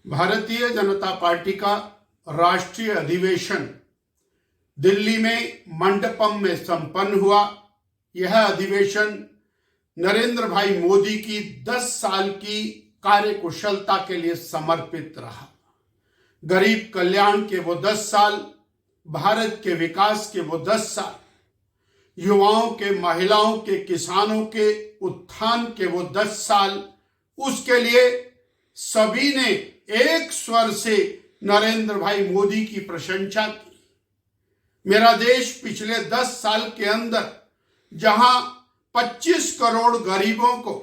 Bharatiya Janata party का राष्ट्रीय अधिवेशन दिल्ली में मंडपम में संपन्न हुआ। यह अधिवेशन नरेंद्र भाई मोदी की 10 साल की कार्यकुशलता के लिए समर्पित रहा। गरीब कल्याण के वो 10 साल, भारत के विकास के वो 10 साल, युवाओं के, महिलाओं के, किसानों के उत्थान के वो 10 साल, उसके लिए सभी ने एक स्वर से नरेंद्र भाई मोदी की प्रशंसा की। मेरा देश पिछले 10 साल के अंदर जहां 25 करोड़ गरीबों को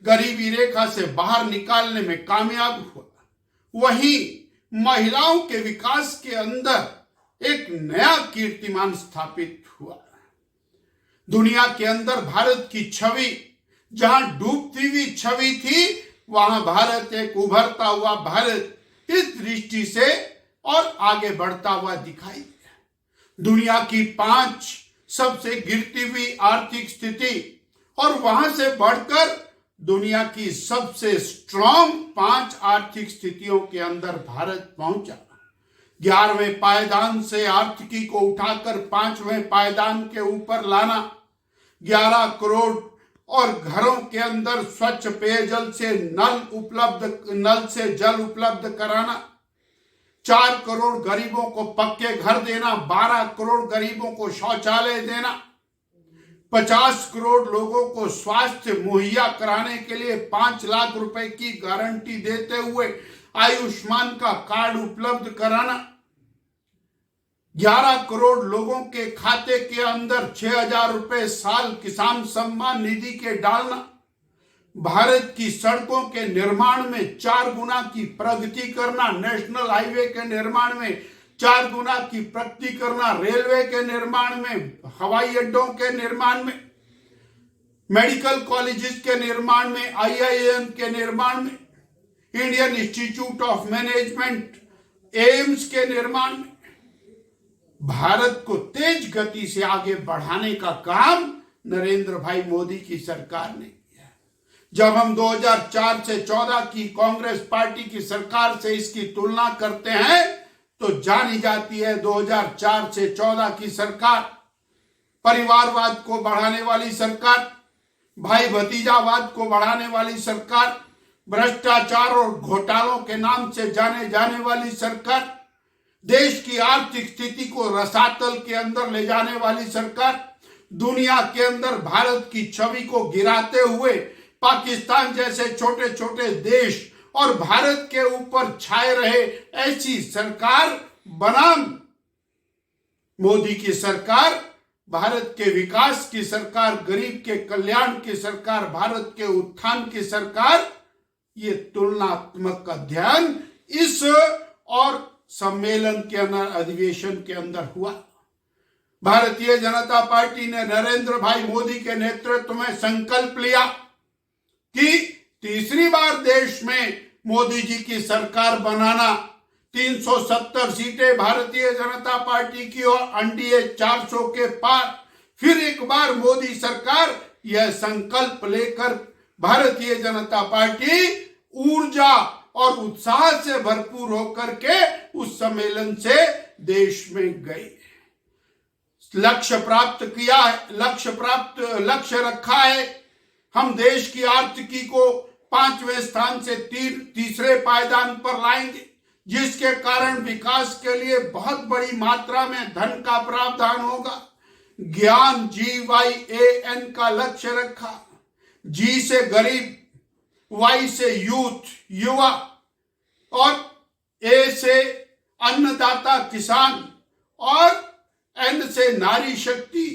गरीबी रेखा से बाहर निकालने में कामयाब हुआ, वहीं महिलाओं के विकास के अंदर एक नया कीर्तिमान स्थापित हुआ। दुनिया के अंदर भारत की छवि जहां डूबती हुई छवि थी, वहां भारत एक उभरता हुआ भारत इस दृष्टि से और आगे बढ़ता हुआ दिखाई दिया। दुनिया की 5 सबसे गिरती हुई आर्थिक स्थिति और वहां से बढ़कर दुनिया की सबसे स्ट्रांग 5 आर्थिक स्थितियों के अंदर भारत पहुंचा। 11वें पायदान से आर्थिकी को उठाकर 5वें पायदान के ऊपर लाना, 11 करोड़ और घरों के अंदर स्वच्छ पेयजल से नल से जल उपलब्ध कराना, 4 करोड़ गरीबों को पक्के घर देना, 12 करोड़ गरीबों को शौचालय देना, 50 करोड़ लोगों को स्वास्थ्य मुहैया कराने के लिए 5 लाख रुपए की गारंटी देते हुए आयुष्मान का कार्ड उपलब्ध कराना, 11 करोड़ लोगों के खाते के अंदर 6,000 रुपए साल किसान सम्मान निधि के डालना, भारत की सड़कों के निर्माण में 4 गुना की प्रगति करना, नेशनल हाईवे के निर्माण में 4 गुना की प्रगति करना, रेलवे के निर्माण में, हवाई अड्डों के निर्माण में, मेडिकल कॉलेजेस के निर्माण में, IIM के निर्माण में, Indian institute of management, AIIMS के निर्माण में भारत को तेज गति से आगे बढ़ाने का काम नरेंद्र भाई मोदी की सरकार ने किया। जब हम 2004 से 14 की कांग्रेस पार्टी की सरकार से इसकी तुलना करते हैं तो जानी जाती है 2004 से 14 की सरकार परिवारवाद को बढ़ाने वाली सरकार, भाई भतीजावाद को बढ़ाने वाली सरकार, भ्रष्टाचार और घोटालों के नाम से जाने जाने वाली सरकार, देश की आर्थिक स्थिति को रसातल के अंदर ले जाने वाली सरकार, दुनिया के अंदर भारत की छवि को गिराते हुए पाकिस्तान जैसे छोटे छोटे देश और भारत के ऊपर छाए रहे ऐसी सरकार बनाम मोदी की सरकार, भारत के विकास की सरकार, गरीब के कल्याण की सरकार, भारत के उत्थान की सरकार, ये तुलनात्मक अध्ययन इस और सम्मेलन के अंदर, अधिवेशन के अंदर हुआ। भारतीय जनता पार्टी ने नरेंद्र भाई मोदी के नेतृत्व में संकल्प लिया कि तीसरी बार देश में मोदी जी की सरकार बनाना, 370 सीटें भारतीय जनता पार्टी की और एनडीए 400 के पार, फिर एक बार मोदी सरकार, यह संकल्प लेकर भारतीय जनता पार्टी ऊर्जा और उत्साह से भरपूर होकर के उस सम्मेलन से देश में गई। लक्ष्य प्राप्त किया है, लक्ष्य रखा है। हम देश की आर्थिकी को 5वें स्थान से तीसरे पायदान पर लाएंगे, जिसके कारण विकास के लिए बहुत बड़ी मात्रा में धन का प्रावधान होगा। ज्ञान GYAN का लक्ष्य रखा, G से गरीब, Y से यूथ युवा और A से अन्नदाता किसान और N से नारी शक्ति,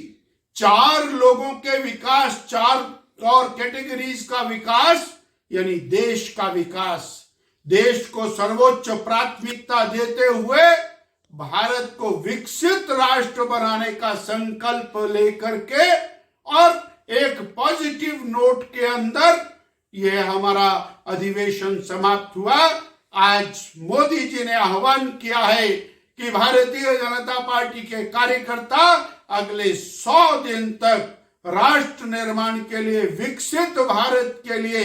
4 लोगों के विकास, 4 और कैटेगरीज का विकास, यानी देश का विकास, देश को सर्वोच्च प्राथमिकता देते हुए भारत को विकसित राष्ट्र बनाने का संकल्प लेकर के और एक पॉजिटिव नोट के अंदर यह हमारा अधिवेशन समाप्त हुआ। आज मोदी जी ने आह्वान किया है कि भारतीय जनता पार्टी के कार्यकर्ता अगले 100 दिन तक राष्ट्र निर्माण के लिए, विकसित भारत के लिए,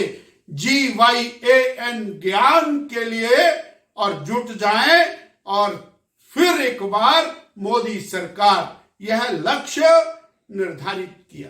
GYAN ज्ञान के लिए और जुट जाएं और फिर एक बार मोदी सरकार यह लक्ष्य निर्धारित किया।